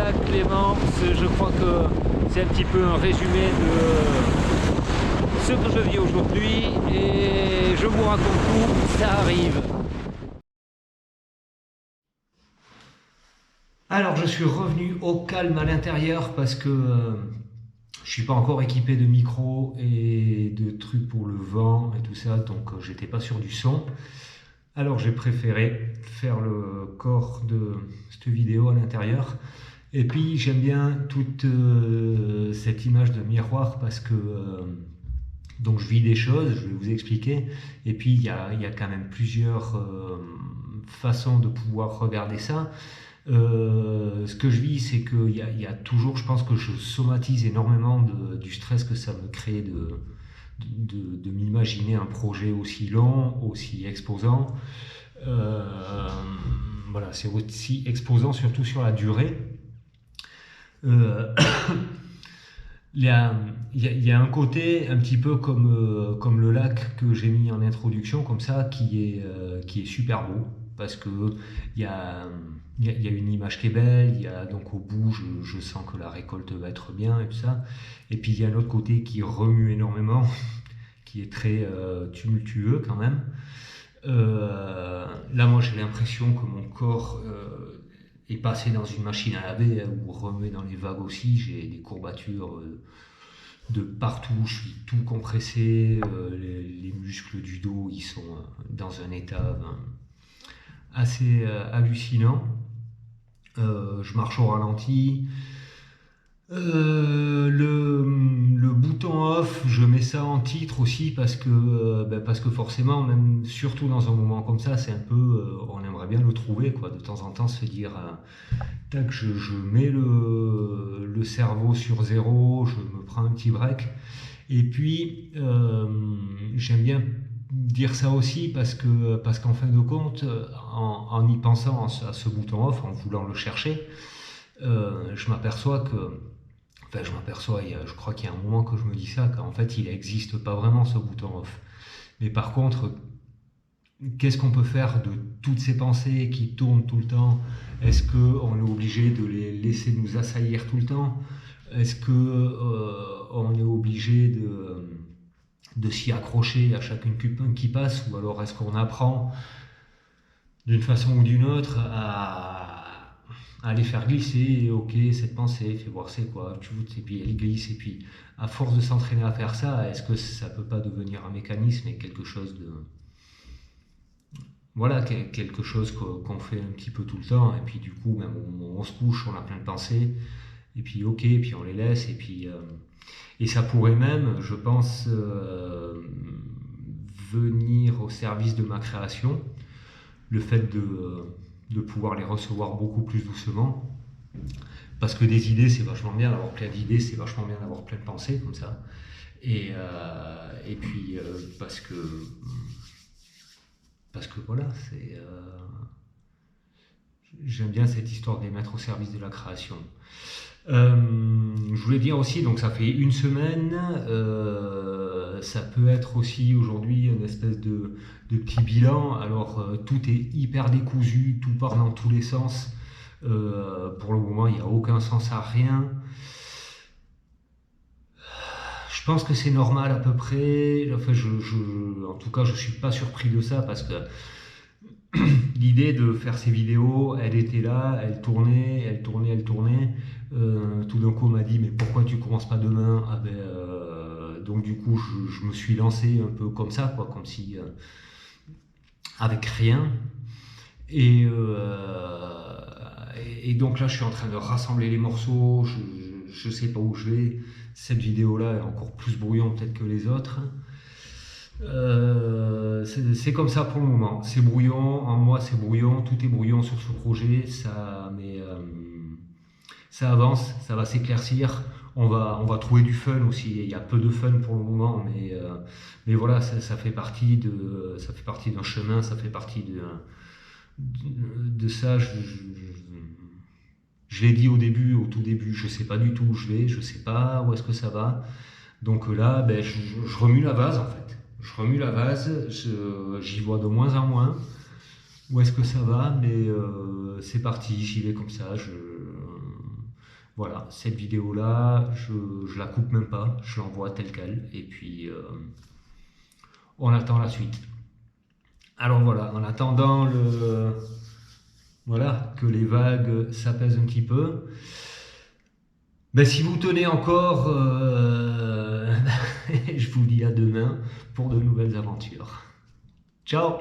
Voilà Clément, je crois que c'est un petit peu un résumé de ce que je vis aujourd'hui et je vous raconte tout, ça arrive. Alors je suis revenu au calme à l'intérieur parce que je suis pas encore équipé de micro et de trucs pour le vent et tout ça, donc j'étais pas sûr du son. Alors j'ai préféré faire le corps de cette vidéo à l'intérieur. Et puis j'aime bien toute cette image de miroir parce que donc je vis des choses, je vais vous expliquer. Et puis il y a quand même plusieurs façons de pouvoir regarder ça. Ce que je vis, c'est qu'il y a toujours, je pense que je somatise énormément du stress que ça me crée de m'imaginer un projet aussi long, aussi exposant. Voilà, c'est aussi exposant, surtout sur la durée. Euh, il y a un côté un petit peu comme le lac que j'ai mis en introduction, comme ça, qui est super beau, parce que il y a une image qui est belle, donc au bout, je sens que la récolte va être bien et tout ça. Et puis il y a un autre côté qui remue énormément, qui est très tumultueux quand même. Là, moi, j'ai l'impression que mon corps est passé dans une machine à laver ou remet dans les vagues aussi. J'ai des courbatures de partout, je suis tout compressé. Les muscles du dos, ils sont dans un état assez hallucinant. Je marche au ralenti. Le bouton off, je mets ça en titre aussi parce que forcément, même surtout dans un moment comme ça, c'est un peu, on aimerait bien le trouver, quoi. De temps en temps, se dire, tac, je mets le cerveau sur zéro, je me prends un petit break. Et puis, j'aime bien dire ça aussi parce qu'en fin de compte, en y pensant à ce bouton off, en voulant le chercher, je m'aperçois que Enfin, je crois qu'il y a un moment que je me dis ça, qu'en fait, il n'existe pas vraiment ce bouton off. Mais par contre, qu'est-ce qu'on peut faire de toutes ces pensées qui tournent tout le temps? Est-ce qu'on est obligé de les laisser nous assaillir tout le temps? Est-ce qu'on est obligé de s'y accrocher à chacune qui passe? Ou alors est-ce qu'on apprend d'une façon ou d'une autre à les faire glisser, ok, cette pensée, fais voir c'est quoi, et puis elle glisse, et puis à force de s'entraîner à faire ça, est-ce que ça peut pas devenir un mécanisme et quelque chose de... Voilà, quelque chose qu'on fait un petit peu tout le temps, et puis du coup, même on se couche, on a plein de pensées, et puis ok, et puis on les laisse, et puis... et ça pourrait même, je pense, venir au service de ma création, le fait de pouvoir les recevoir beaucoup plus doucement. Parce que des idées, c'est vachement bien d'avoir plein d'idées, c'est vachement bien d'avoir plein de pensées comme ça. Et puis parce que voilà, j'aime bien cette histoire de les mettre au service de la création. Je voulais dire aussi, donc ça fait une semaine, ça peut être aussi aujourd'hui une espèce de petit bilan. Alors tout est hyper décousu, tout part dans tous les sens. Pour le moment, il n'y a aucun sens à rien. Je pense que c'est normal à peu près. Enfin, en tout cas, je ne suis pas surpris de ça parce que l'idée de faire ces vidéos, elle était là, elle tournait. Tout d'un coup, on m'a dit, mais pourquoi tu commences pas demain? Donc du coup, je me suis lancé un peu comme ça, quoi, comme si avec rien. Et donc là, je suis en train de rassembler les morceaux. Je sais pas où je vais. Cette vidéo-là est encore plus brouillon peut-être que les autres. C'est comme ça pour le moment. C'est brouillon, en moi c'est brouillon, tout est brouillon sur ce projet, mais ça avance, ça va s'éclaircir. On va trouver du fun aussi. Il y a peu de fun pour le moment, mais voilà, ça fait partie d'un chemin, ça fait partie de ça. Je l'ai dit au tout début, je sais pas du tout où je vais, je sais pas où est-ce que ça va. Donc là, je remue la vase en fait. Je remue la vase, j'y vois de moins en moins où est-ce que ça va, mais c'est parti, j'y vais comme ça. Voilà, cette vidéo-là, je la coupe même pas, je l'envoie telle quelle, et puis on attend la suite. Alors voilà, en attendant voilà, que les vagues s'apaisent un petit peu, ben, si vous tenez encore, je vous dis à demain pour de nouvelles aventures. Ciao!